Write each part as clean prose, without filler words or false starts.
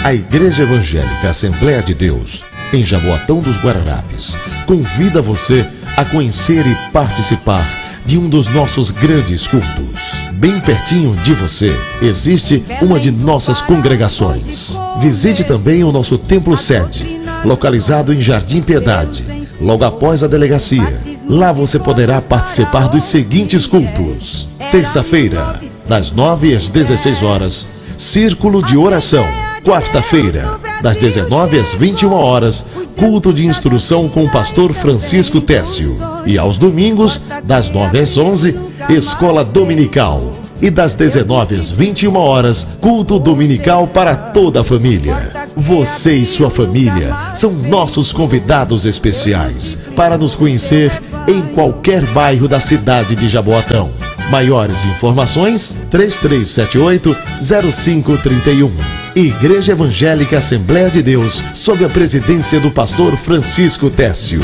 A Igreja Evangélica Assembleia de Deus, em Jaboatão dos Guararapes, convida você a conhecer e participar de um dos nossos grandes cultos. Bem pertinho de você, existe uma de nossas congregações. Visite também o nosso templo sede, localizado em Jardim Piedade, logo após a delegacia. Lá você poderá participar dos seguintes cultos. Terça-feira, das 9 às 16 horas, Círculo de Oração. Quarta-feira, das 19 às 21 horas, culto de instrução com o pastor Francisco Técio. E aos domingos, das 9 às 11, Escola Dominical. E das 19 às 21 horas, culto dominical para toda a família. Você e sua família são nossos convidados especiais para nos conhecer em qualquer bairro da cidade de Jaboatão. Maiores informações, 3378-0531. Igreja Evangélica Assembleia de Deus, sob a presidência do pastor Francisco Técio.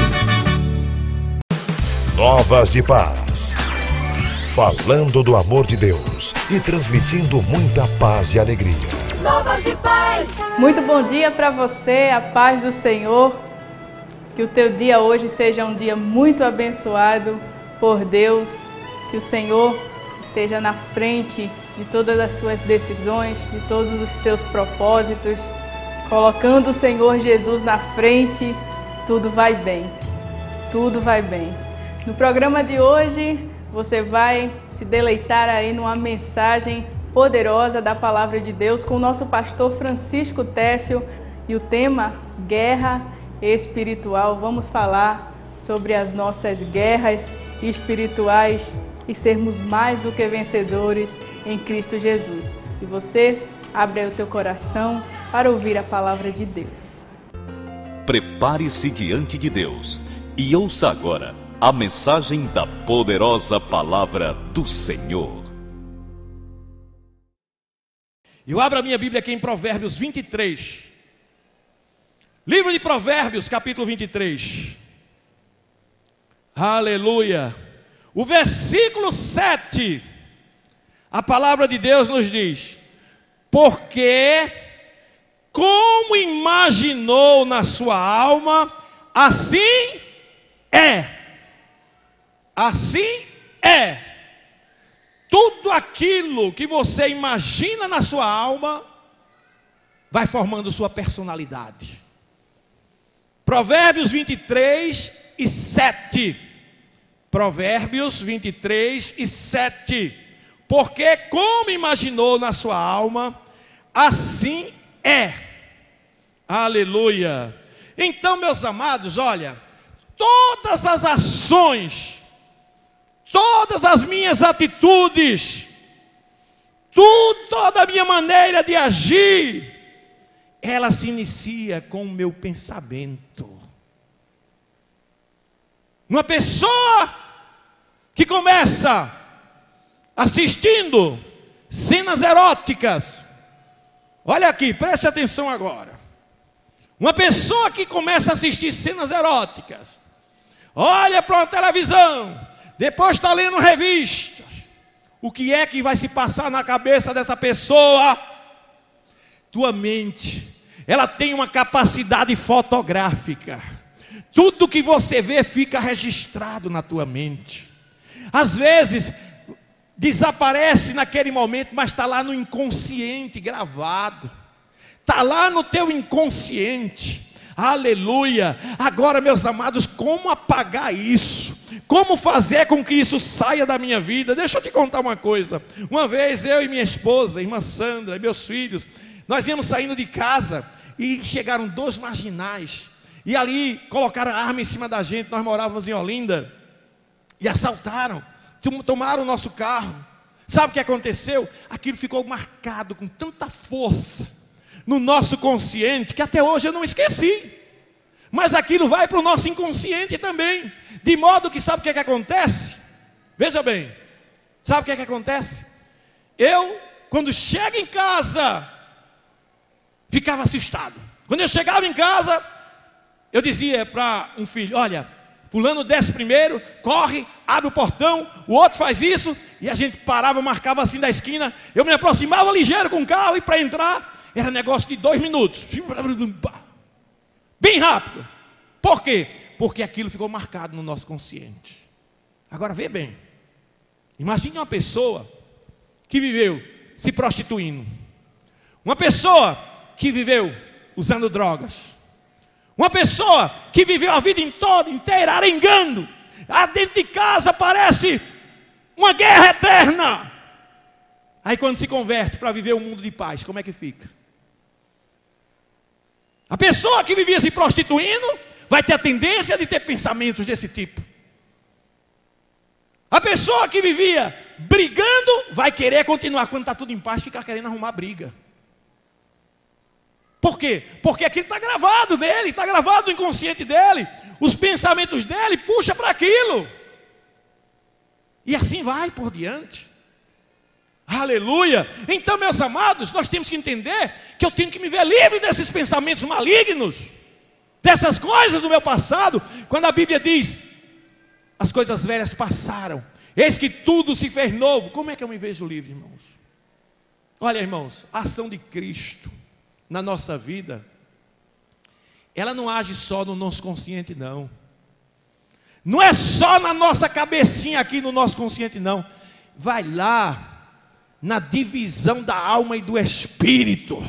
Novas de Paz. Falando do amor de Deus e transmitindo muita paz e alegria. Novas de Paz. Muito bom dia para você, a paz do Senhor. Que o teu dia hoje seja um dia muito abençoado por Deus. Que o Senhor esteja na frente de todas as tuas decisões, de todos os teus propósitos. Colocando o Senhor Jesus na frente, tudo vai bem. Tudo vai bem. No programa de hoje, você vai se deleitar aí numa mensagem poderosa da Palavra de Deus com o nosso pastor Francisco Técio e o tema Guerra Espiritual. Vamos falar sobre as nossas guerras espirituais e sermos mais do que vencedores em Cristo Jesus. E você, abre aí o teu coração para ouvir a Palavra de Deus. Prepare-se diante de Deus e ouça agora a mensagem da poderosa Palavra do Senhor. Eu abro a minha Bíblia aqui em Provérbios 23. Livro de Provérbios, capítulo 23. Aleluia. O versículo 7, a palavra de Deus nos diz: porque como imaginou na sua alma, assim é. Assim é. Tudo aquilo que você imagina na sua alma vai formando sua personalidade. Provérbios 23 e 7. Provérbios 23 e 7. Porque como imaginou na sua alma, assim é. Aleluia. Então, meus amados, olha, todas as ações, todas as minhas atitudes, toda a minha maneira de agir, ela se inicia com o meu pensamento. Uma pessoa que começa assistindo cenas eróticas, olha aqui, preste atenção agora. Uma pessoa que começa a assistir cenas eróticas, olha para uma televisão, depois está lendo revistas, o que é que vai se passar na cabeça dessa pessoa? Tua mente, ela tem uma capacidade fotográfica. Tudo que você vê fica registrado na tua mente. Às vezes desaparece naquele momento, mas está lá no inconsciente gravado. Está lá no teu inconsciente. Aleluia. Agora, meus amados, como apagar isso? Como fazer com que isso saia da minha vida? Deixa eu te contar uma coisa. Uma vez eu e minha esposa, irmã Sandra, e meus filhos, nós íamos saindo de casa e chegaram 2 marginais. E ali colocaram a arma em cima da gente. Nós morávamos em Olinda. E assaltaram, tomaram o nosso carro. Sabe o que aconteceu? Aquilo ficou marcado com tanta força no nosso consciente, que até hoje eu não esqueci. Mas aquilo vai para o nosso inconsciente também. De modo que, sabe o que é que acontece? Veja bem, sabe o que é que acontece? Eu, quando chego em casa, ficava assustado. Quando eu chegava em casa, eu dizia para um filho: olha, fulano desce primeiro, corre, abre o portão, o outro faz isso, e a gente parava, marcava assim da esquina, eu me aproximava ligeiro com o carro, e para entrar, era negócio de 2 minutos. Bem rápido. Por quê? Porque aquilo ficou marcado no nosso consciente. Agora vê bem. Imagine uma pessoa que viveu se prostituindo. Uma pessoa que viveu usando drogas. Uma pessoa que viveu a vida toda inteira arengando. Dentro de casa parece uma guerra eterna. Aí quando se converte para viver um mundo de paz, como é que fica? A pessoa que vivia se prostituindo vai ter a tendência de ter pensamentos desse tipo. A pessoa que vivia brigando vai querer continuar, quando está tudo em paz, ficar querendo arrumar briga. Por quê? Porque aquilo está gravado nele, está gravado no inconsciente dele. Os pensamentos dele puxam para aquilo. E assim vai por diante. Aleluia! Então, meus amados, nós temos que entender que eu tenho que me ver livre desses pensamentos malignos, dessas coisas do meu passado. Quando a Bíblia diz, as coisas velhas passaram, eis que tudo se fez novo. Como é que eu me vejo livre, irmãos? Olha, irmãos, a ação de Cristo na nossa vida, ela não age só no nosso consciente, não. Não é só na nossa cabecinha aqui no nosso consciente, não. Vai lá na divisão da alma e do espírito.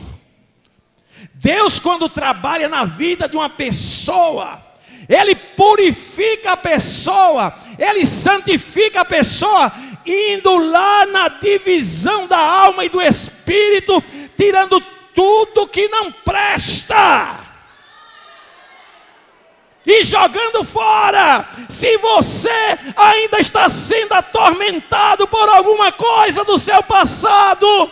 Deus, quando trabalha na vida de uma pessoa, Ele purifica a pessoa, Ele santifica a pessoa, indo lá na divisão da alma e do espírito, tirando tudo que não presta e jogando fora. Se você ainda está sendo atormentado por alguma coisa do seu passado,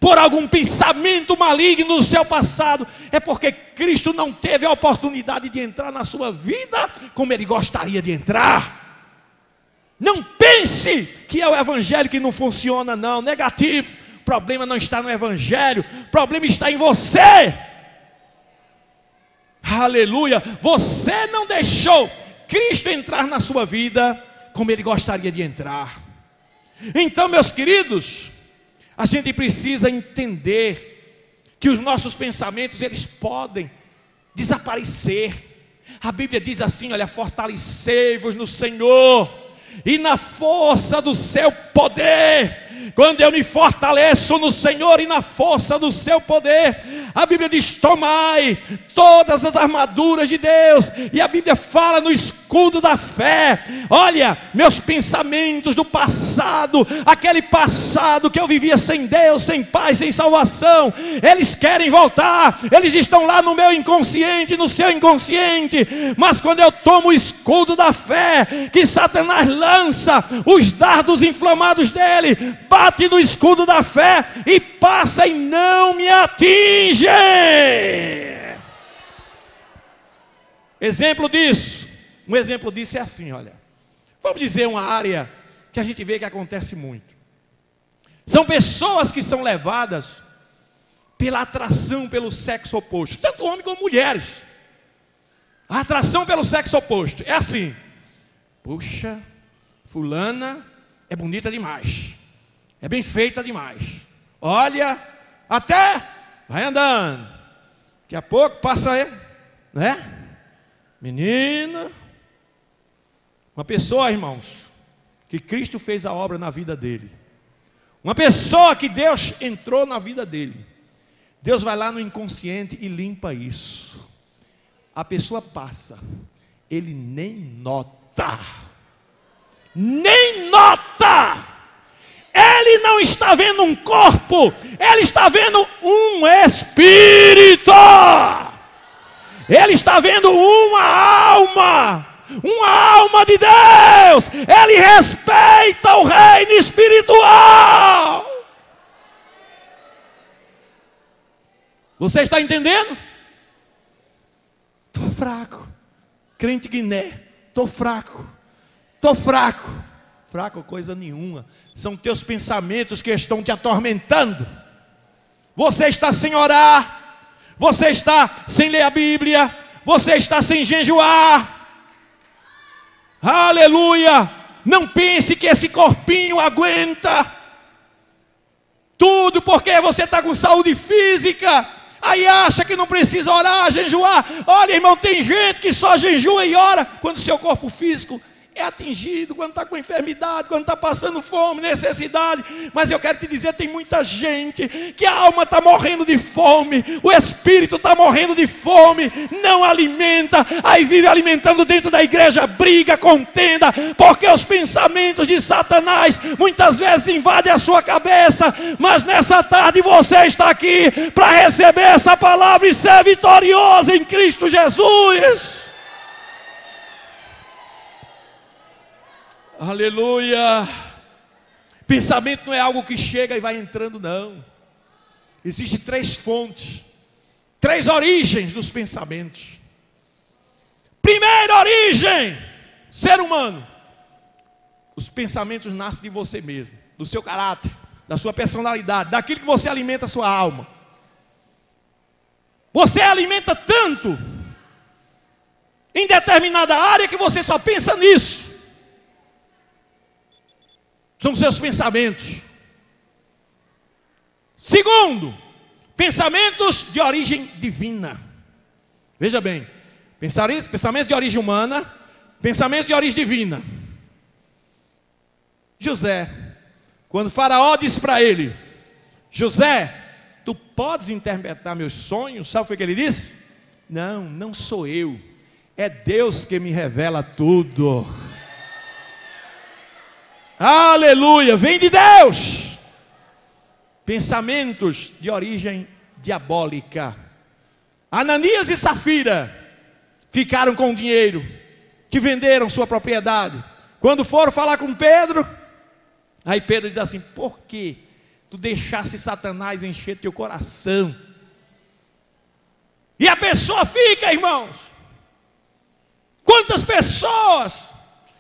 por algum pensamento maligno do seu passado, é porque Cristo não teve a oportunidade de entrar na sua vida como Ele gostaria de entrar. Não pense que é o evangelho que não funciona, não. Negativo. O problema não está no evangelho, o problema está em você. Aleluia. Você não deixou Cristo entrar na sua vida como Ele gostaria de entrar. Então, meus queridos, a gente precisa entender que os nossos pensamentos, eles podem desaparecer. A Bíblia diz assim, olha, fortalecei-vos no Senhor e na força do seu poder. Quando eu me fortaleço no Senhor e na força do seu poder, a Bíblia diz, tomai todas as armaduras de Deus. E a Bíblia fala no escudo da fé. Olha, meus pensamentos do passado, aquele passado que eu vivia sem Deus, sem paz, sem salvação, eles querem voltar, eles estão lá no meu inconsciente, no seu inconsciente. Mas quando eu tomo o escudo da fé, que Satanás lança os dardos inflamados dele, bate no escudo da fé e passa e não me atinge. Exemplo disso, um exemplo disso é assim, olha, vamos dizer uma área que a gente vê que acontece muito. São pessoas que são levadas pela atração pelo sexo oposto, tanto homens como mulheres. A atração pelo sexo oposto é assim: puxa, fulana é bonita demais, é bem feita demais, olha, até vai andando, daqui a pouco passa aí, né? Menina, uma pessoa, irmãos, que Cristo fez a obra na vida dele, uma pessoa que Deus entrou na vida dele, Deus vai lá no inconsciente e limpa isso. A pessoa passa, ele nem nota, ele não está vendo um corpo, ele está vendo um espírito, ele está vendo uma alma de Deus. Ele respeita o reino espiritual. Você está entendendo? Estou fraco, crente Guiné, estou fraco, fraco coisa nenhuma, são teus pensamentos que estão te atormentando. Você está sem orar, você está sem ler a Bíblia, você está sem jejuar. Aleluia. Não pense que esse corpinho aguenta. saúde, porque você está com saúde física. Aí acha que não precisa orar, jejuar. Olha, irmão, tem gente que só jejua e ora quando seu corpo físico é atingido, quando está com enfermidade, quando está passando fome, necessidade. Mas eu quero te dizer, tem muita gente que a alma está morrendo de fome, o espírito está morrendo de fome, não alimenta, aí vive alimentando dentro da igreja, briga, contenda, porque os pensamentos de Satanás muitas vezes invadem a sua cabeça. Mas nessa tarde você está aqui para receber essa palavra e ser vitorioso em Cristo Jesus. Aleluia. Pensamento não é algo que chega e vai entrando, não. Existem 3 fontes, 3 origens dos pensamentos. Primeira origem, ser humano. Os pensamentos nascem de você mesmo, do seu caráter, da sua personalidade, daquilo que você alimenta a sua alma. Você alimenta tanto em determinada área que você só pensa nisso. São seus pensamentos. Segundo, pensamentos de origem divina. Veja bem, pensamentos de origem humana, pensamentos de origem divina. José, quando Faraó disse para ele: José, tu podes interpretar meus sonhos? Sabe o que ele disse? Não, não sou eu, é Deus que me revela tudo. Aleluia, vem de Deus. Pensamentos de origem diabólica. Ananias e Safira ficaram com o dinheiro que venderam sua propriedade. Quando foram falar com Pedro, aí Pedro diz assim: por que tu deixasse Satanás encher teu coração? E a pessoa fica, irmãos. Quantas pessoas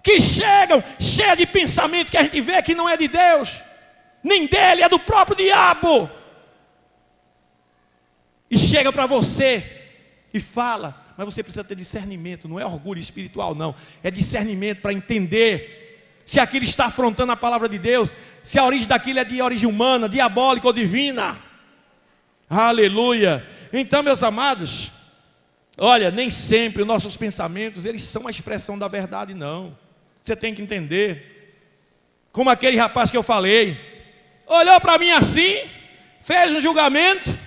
que chegam cheia de pensamento que a gente vê que não é de Deus, nem dele, é do próprio diabo, e chega para você e fala. Mas você precisa ter discernimento, não é orgulho espiritual não, é discernimento para entender se aquilo está afrontando a palavra de Deus, se a origem daquilo é de origem humana, diabólica ou divina. Aleluia. Então, meus amados, olha, nem sempre os nossos pensamentos eles são a expressão da verdade, não. Você tem que entender. Como aquele rapaz que eu falei, olhou para mim assim, fez um julgamento,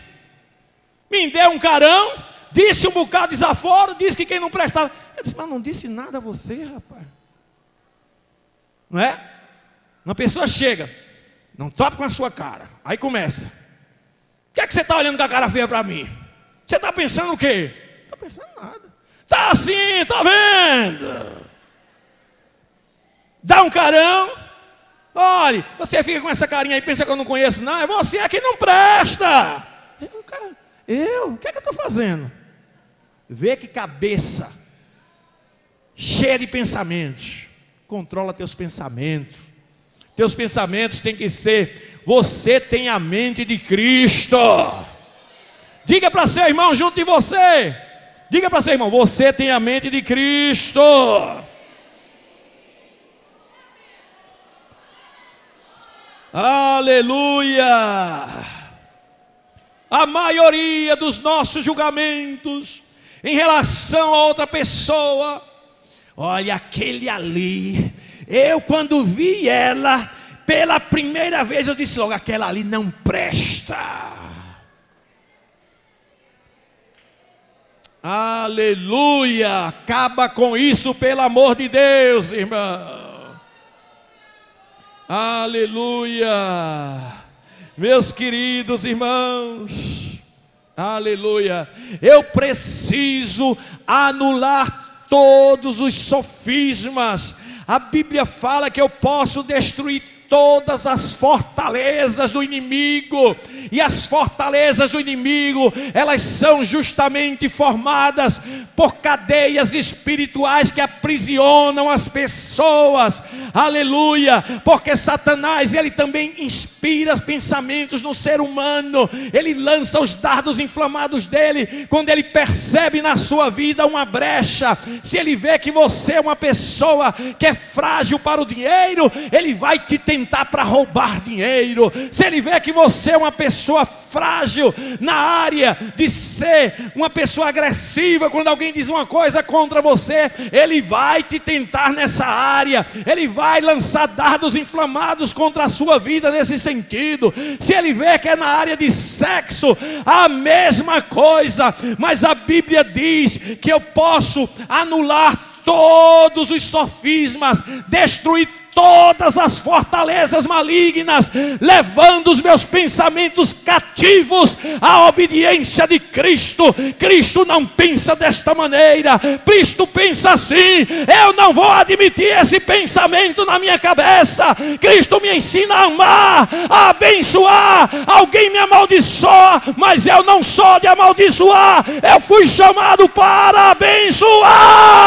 me deu um carão, disse um bocado de desaforo, disse que quem não prestava. Eu disse: mas não disse nada a você, rapaz. Não é? Uma pessoa chega, não topa com a sua cara, aí começa: o que é que você está olhando com a cara feia para mim? Você está pensando o quê? Não estou pensando nada. Está assim, está vendo? Dá um carão. Olha, você fica com essa carinha aí, pensa que eu não conheço, não. É você que não presta. O que é que eu estou fazendo? Vê que cabeça cheia de pensamentos. Controla teus pensamentos. Teus pensamentos têm que ser: você tem a mente de Cristo. Diga para seu irmão junto de você. Diga para seu irmão: você tem a mente de Cristo. Aleluia. A maioria dos nossos julgamentos em relação a outra pessoa, olha, aquele ali, eu quando vi ela pela primeira vez, eu disse logo: aquela ali não presta. Aleluia. Acaba com isso, pelo amor de Deus, irmão. Aleluia. Meus queridos irmãos, aleluia. Eu preciso anular todos os sofismas. A Bíblia fala que eu posso destruir todas as fortalezas do inimigo, e as fortalezas do inimigo, elas são justamente formadas por cadeias espirituais que aprisionam as pessoas. aleluia, porque Satanás, ele também inspira pensamentos no ser humano, ele lança os dardos inflamados dele, quando ele percebe na sua vida uma brecha. Se ele vê que você é uma pessoa que é frágil para o dinheiro, ele vai te tentar para roubar dinheiro. Se ele vê que você é uma pessoa frágil na área de ser uma pessoa agressiva, quando alguém diz uma coisa contra você, ele vai te tentar nessa área, ele vai lançar dardos inflamados contra a sua vida nesse sentido. Se ele vê que é na área de sexo, a mesma coisa, mas a Bíblia diz que eu posso anular todos os sofismas, destruir todas as fortalezas malignas, levando os meus pensamentos cativos à obediência de Cristo. Cristo não pensa desta maneira, Cristo pensa assim: eu não vou admitir esse pensamento na minha cabeça. Cristo me ensina a amar, a abençoar. Alguém me amaldiçoa, mas eu não sou de amaldiçoar, eu fui chamado para abençoar.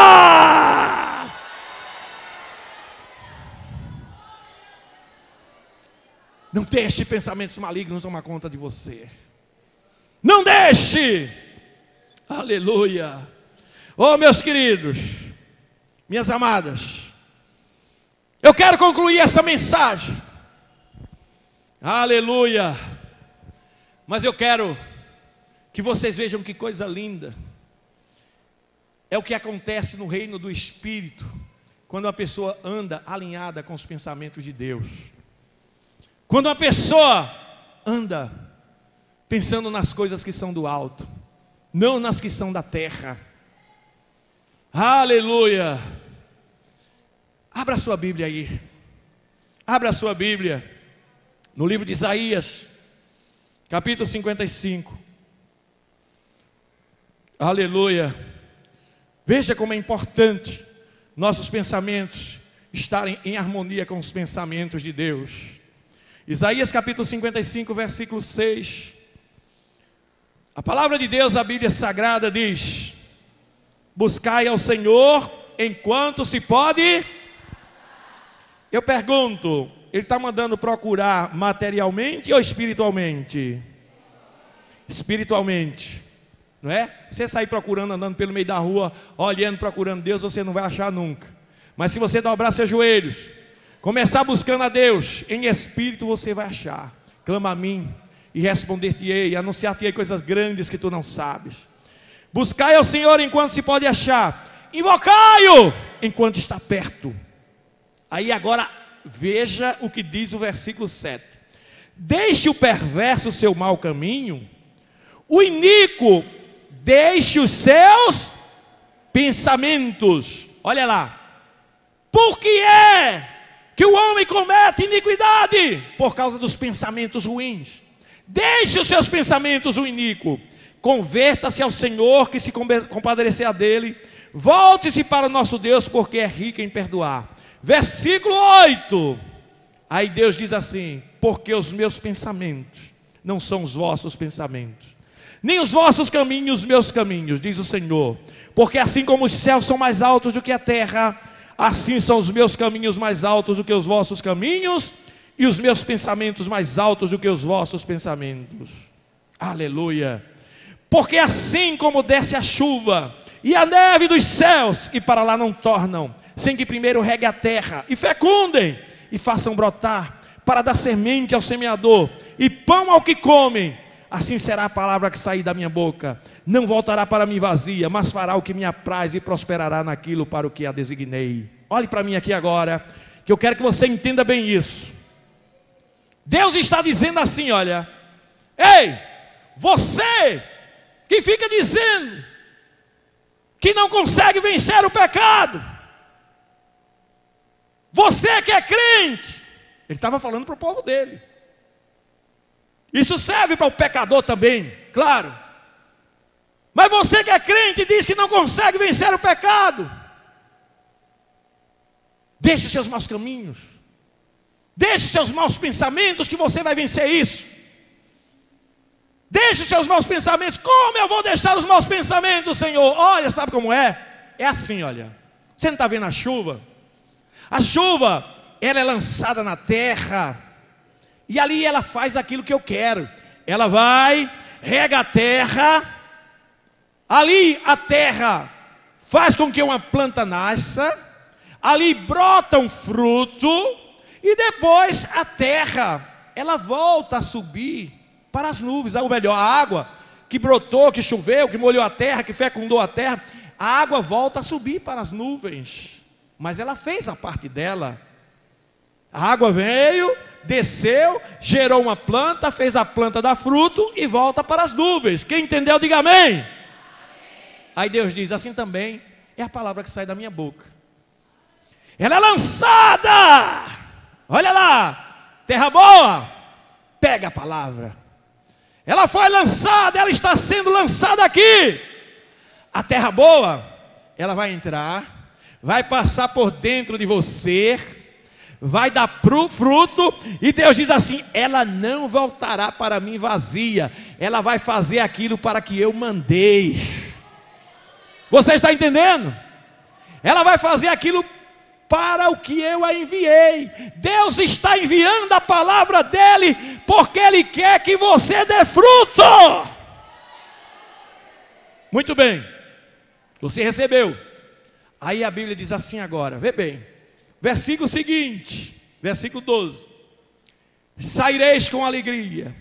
Não deixe pensamentos malignos tomar conta de você. Não deixe. Aleluia. Oh, meus queridos, minhas amadas, eu quero concluir essa mensagem. Aleluia. Mas eu quero que vocês vejam que coisa linda. É o que acontece no reino do Espírito, quando uma pessoa anda alinhada com os pensamentos de Deus. Quando uma pessoa anda pensando nas coisas que são do alto, não nas que são da terra. Aleluia. Abra a sua Bíblia aí. Abra a sua Bíblia no livro de Isaías, capítulo 55. Aleluia. Veja como é importante nossos pensamentos estarem em harmonia com os pensamentos de Deus. Isaías capítulo 55, versículo 6. A palavra de Deus, a Bíblia Sagrada diz: buscai ao Senhor enquanto se pode. Eu pergunto, Ele está mandando procurar materialmente ou espiritualmente? Espiritualmente, não é? Você sair procurando, andando pelo meio da rua, olhando, procurando Deus, você não vai achar nunca. Mas se você dobrar seus joelhos, começar buscando a Deus em espírito, você vai achar. Clama a mim e responder-te-ei, anunciar-te-ei coisas grandes que tu não sabes. Buscai ao Senhor enquanto se pode achar, invocai-o enquanto está perto. Aí agora veja o que diz o versículo 7. Deixe o perverso o seu mau caminho, o iníquo deixe os seus pensamentos. Olha lá. Por que é que o homem comete iniquidade? Por causa dos pensamentos ruins. Deixe os seus pensamentos o iníquo, converta-se ao Senhor, que se compadecerá dele, volte-se para o nosso Deus, porque é rico em perdoar. Versículo 8, aí Deus diz assim: porque os meus pensamentos não são os vossos pensamentos, nem os vossos caminhos os meus caminhos, diz o Senhor. Porque assim como os céus são mais altos do que a terra, assim são os meus caminhos mais altos do que os vossos caminhos, e os meus pensamentos mais altos do que os vossos pensamentos. Aleluia. Porque assim como desce a chuva e a neve dos céus, e para lá não tornam, sem que primeiro regue a terra, e fecundem, e façam brotar, para dar semente ao semeador, e pão ao que comem, assim será a palavra que sair da minha boca. Não voltará para mim vazia, mas fará o que me apraz, e prosperará naquilo para o que a designei. Olhe para mim aqui agora, que eu quero que você entenda bem isso. Deus está dizendo assim, olha: ei, você que fica dizendo que não consegue vencer o pecado, você que é crente, ele estava falando para o povo dele. Isso serve para o pecador também, claro. Mas você que é crente e diz que não consegue vencer o pecado, deixe os seus maus caminhos, deixe os seus maus pensamentos, que você vai vencer isso. Deixe os seus maus pensamentos. Como eu vou deixar os maus pensamentos, Senhor? Olha, sabe como é? É assim, olha. Você não está vendo a chuva? A chuva, ela é lançada na terra, e ali ela faz aquilo que eu quero. Ela vai, rega a terra, ali a terra faz com que uma planta nasça, ali brota um fruto, e depois a terra, ela volta a subir para as nuvens, ou melhor, a água que brotou, que choveu, que molhou a terra, que fecundou a terra, a água volta a subir para as nuvens, mas ela fez a parte dela. A água veio, desceu, gerou uma planta, fez a planta dar fruto e volta para as nuvens. Quem entendeu, diga amém. Amém. Aí Deus diz, assim também é a palavra que sai da minha boca. Ela é lançada, olha lá, terra boa, pega a palavra. Ela foi lançada, ela está sendo lançada aqui. A terra boa, ela vai entrar, vai passar por dentro de você, vai dar fruto, e Deus diz assim, ela não voltará para mim vazia, ela vai fazer aquilo para que eu mandei. Você está entendendo? Ela vai fazer aquilo para o que eu a enviei. Deus está enviando a palavra dele, porque Ele quer que você dê fruto. Muito bem, você recebeu. Aí a Bíblia diz assim agora, vê bem, versículo seguinte, versículo 12: saireis com alegria,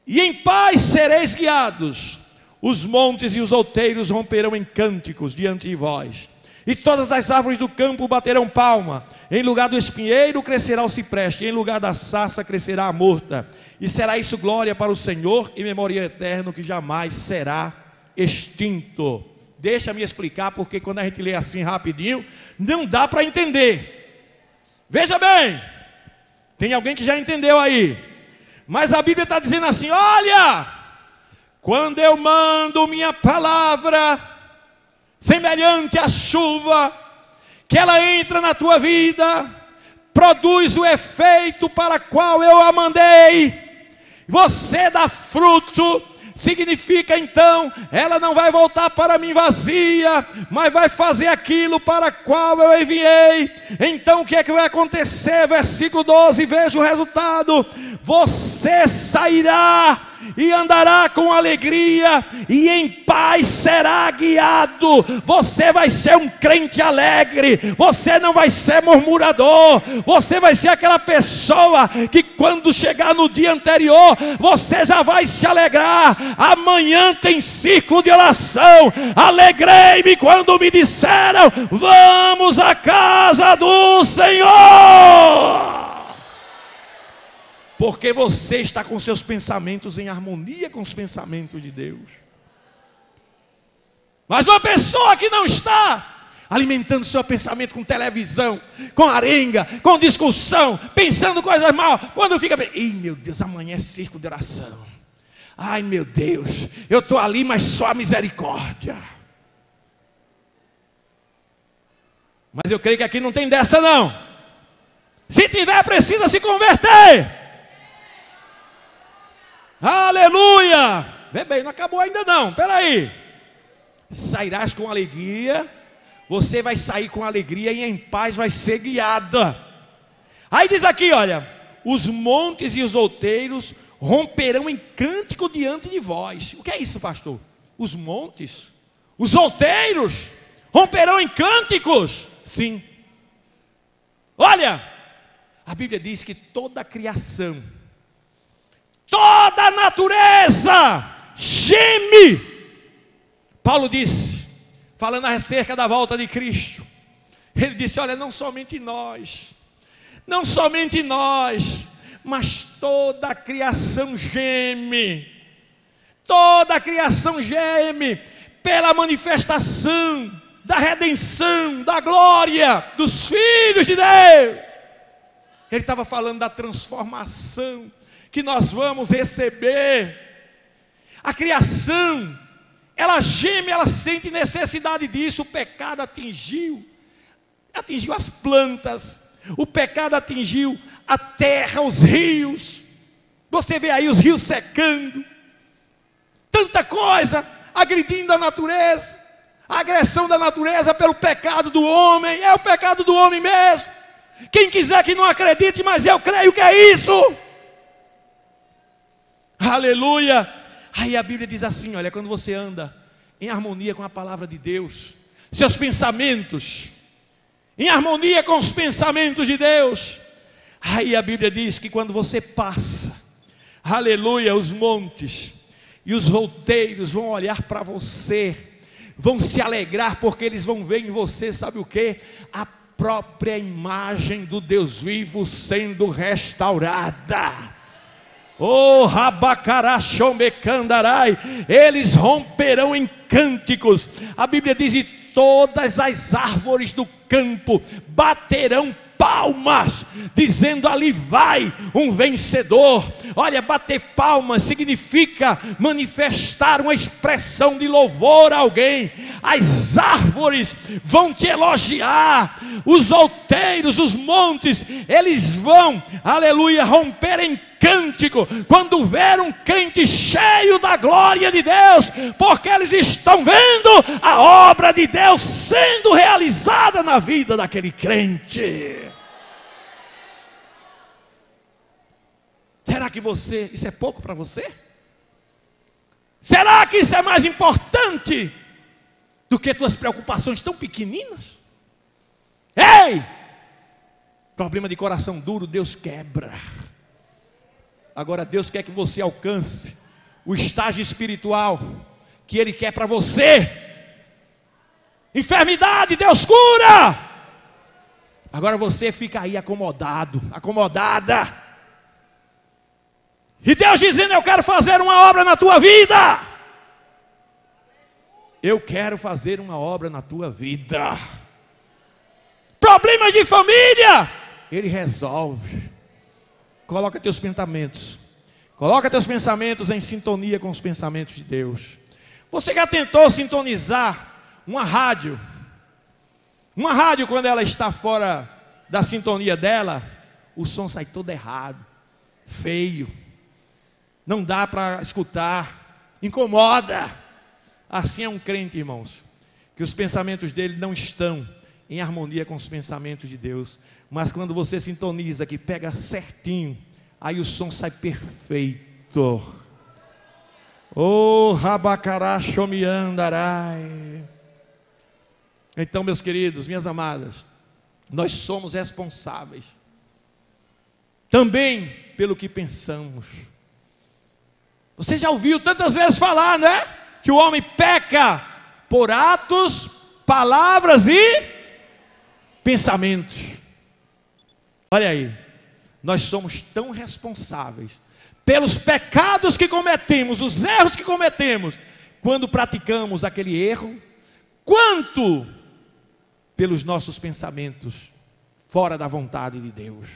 e em paz sereis guiados, os montes e os outeiros romperão em cânticos diante de vós, e todas as árvores do campo baterão palma, em lugar do espinheiro crescerá o cipreste, e em lugar da sarça crescerá a murta, e será isso glória para o Senhor, e memória eterna que jamais será extinto. Deixa-me explicar, porque quando a gente lê assim rapidinho, não dá para entender. Veja bem, tem alguém que já entendeu aí, mas a Bíblia está dizendo assim, olha, quando eu mando minha palavra, semelhante à chuva, que ela entra na tua vida, produz o efeito para qual eu a mandei, você dá fruto. Significa então, ela não vai voltar para mim vazia, mas vai fazer aquilo para qual eu enviei. Então o que é que vai acontecer? Versículo 12, veja o resultado. Você sairá e andará com alegria, e em paz será guiado. Você vai ser um crente alegre, você não vai ser murmurador, você vai ser aquela pessoa que quando chegar no dia anterior, você já vai se alegrar. Amanhã tem ciclo de oração. Alegrei-me quando me disseram, vamos à casa do Senhor. Porque você está com seus pensamentos em harmonia com os pensamentos de Deus. Mas uma pessoa que não está alimentando seu pensamento com televisão, com arenga, com discussão, pensando coisas mal, quando fica bem, ei meu Deus, amanhã é círculo de oração. Ai meu Deus, eu estou ali, mas só a misericórdia. Mas eu creio que aqui não tem dessa não. Se tiver, precisa se converter. Aleluia! Vê bem, não acabou ainda não, peraí. Sairás com alegria, você vai sair com alegria e em paz vai ser guiada. Aí diz aqui, olha, os montes e os outeiros romperão em cântico diante de vós. O que é isso, pastor? Os montes, os outeiros romperão em cânticos? Sim. Olha, a Bíblia diz que toda a criação, toda a natureza geme. Paulo disse, falando acerca da volta de Cristo, ele disse, olha, não somente nós, mas toda a criação geme, toda a criação geme pela manifestação da redenção, da glória dos filhos de Deus. Ele estava falando da transformação que nós vamos receber. A criação, ela geme, ela sente necessidade disso. O pecado atingiu as plantas, o pecado atingiu a terra, os rios. Você vê aí os rios secando, tanta coisa agredindo a natureza, a agressão da natureza pelo pecado do homem, é o pecado do homem mesmo. Quem quiser que não acredite, mas eu creio que é isso. Aleluia. Aí a Bíblia diz assim, olha, quando você anda em harmonia com a palavra de Deus, seus pensamentos, em harmonia com os pensamentos de Deus, aí a Bíblia diz que quando você passa, aleluia, os montes e os routeiros vão olhar para você, vão se alegrar, porque eles vão ver em você, sabe o que? A própria imagem do Deus vivo sendo restaurada. Oh, rabacarachombecandarai, eles romperão em cânticos. A Bíblia diz: e todas as árvores do campo baterão palmas, dizendo: ali vai um vencedor. Olha, bater palmas significa manifestar uma expressão de louvor a alguém. As árvores vão te elogiar, os outeiros, os montes, eles vão, aleluia, romper em cântico quando ver um crente cheio da glória de Deus, porque eles estão vendo a obra de Deus sendo realizada na vida daquele crente. Será que isso é pouco para você? Será que isso é mais importante do que tuas preocupações tão pequeninas? Ei! Problema de coração duro, Deus quebra. Agora Deus quer que você alcance o estágio espiritual que Ele quer para você. Enfermidade, Deus cura. Agora você fica aí acomodado, acomodada. E Deus dizendo: eu quero fazer uma obra na tua vida. Eu quero fazer uma obra na tua vida. Problemas de família, Ele resolve. Coloca teus pensamentos em sintonia com os pensamentos de Deus. Você já tentou sintonizar uma rádio? Uma rádio, quando ela está fora da sintonia dela, o som sai todo errado, feio, não dá para escutar, incomoda. Assim é um crente, irmãos, que os pensamentos dele não estão em harmonia com os pensamentos de Deus. Mas quando você sintoniza, que pega certinho, aí o som sai perfeito. Oh, rabacarachombecandarai. Então, meus queridos, minhas amadas, nós somos responsáveis também pelo que pensamos. Você já ouviu tantas vezes falar, né? Que o homem peca por atos, palavras e pensamentos. Olha aí, nós somos tão responsáveis pelos pecados que cometemos, os erros que cometemos, quando praticamos aquele erro, quanto pelos nossos pensamentos fora da vontade de Deus.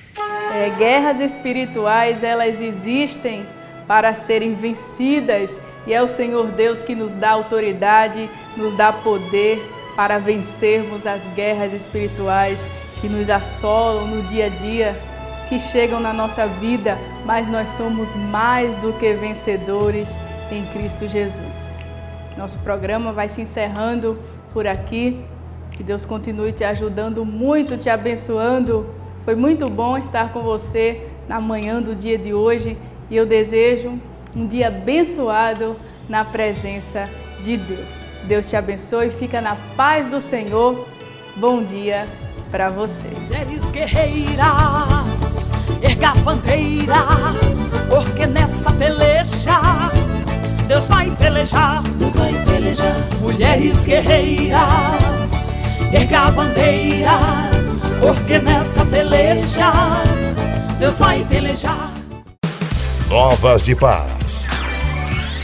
Guerras espirituais, elas existem para serem vencidas, e é o Senhor Deus que nos dá autoridade, nos dá poder para vencermos as guerras espirituais que nos assolam no dia a dia, que chegam na nossa vida, mas nós somos mais do que vencedores em Cristo Jesus. Nosso programa vai se encerrando por aqui. Que Deus continue te ajudando muito, te abençoando. Foi muito bom estar com você na manhã do dia de hoje, e eu desejo um dia abençoado na presença de Deus. Deus te abençoe, fica na paz do Senhor. Bom dia para você. Mulheres guerreiras, erga a bandeira, porque nessa peleja Deus vai pelejar, Deus vai pelejar. Mulheres guerreiras, erga a bandeira, porque nessa peleja Deus vai pelejar. Novas de Paz,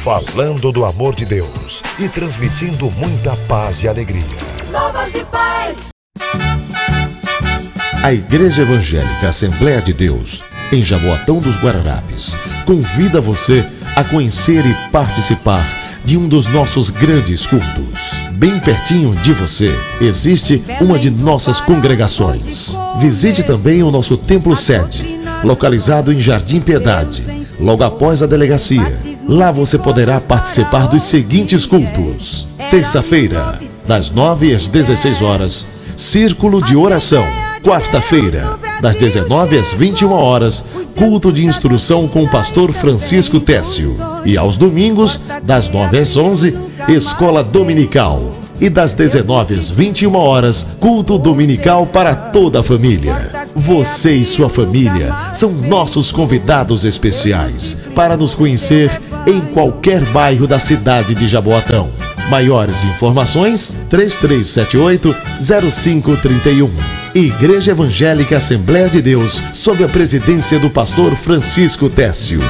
falando do amor de Deus e transmitindo muita paz e alegria. Novas de Paz. A Igreja Evangélica Assembleia de Deus, em Jaboatão dos Guararapes, convida você a conhecer e participar de um dos nossos grandes cultos. Bem pertinho de você existe uma de nossas congregações. Visite também o nosso templo sede, localizado em Jardim Piedade, logo após a delegacia. Lá você poderá participar dos seguintes cultos: terça-feira, das 9 às 16 horas, círculo de oração. Quarta-feira, das 19 às 21 horas, culto de instrução com o pastor Francisco Técio. E aos domingos, das 9 às 11, escola dominical. E das 19 às 21 horas, culto dominical para toda a família. Você e sua família são nossos convidados especiais para nos conhecer em qualquer bairro da cidade de Jaboatão. Maiores informações, 3378-0531. Igreja Evangélica Assembleia de Deus, sob a presidência do pastor Francisco Técio.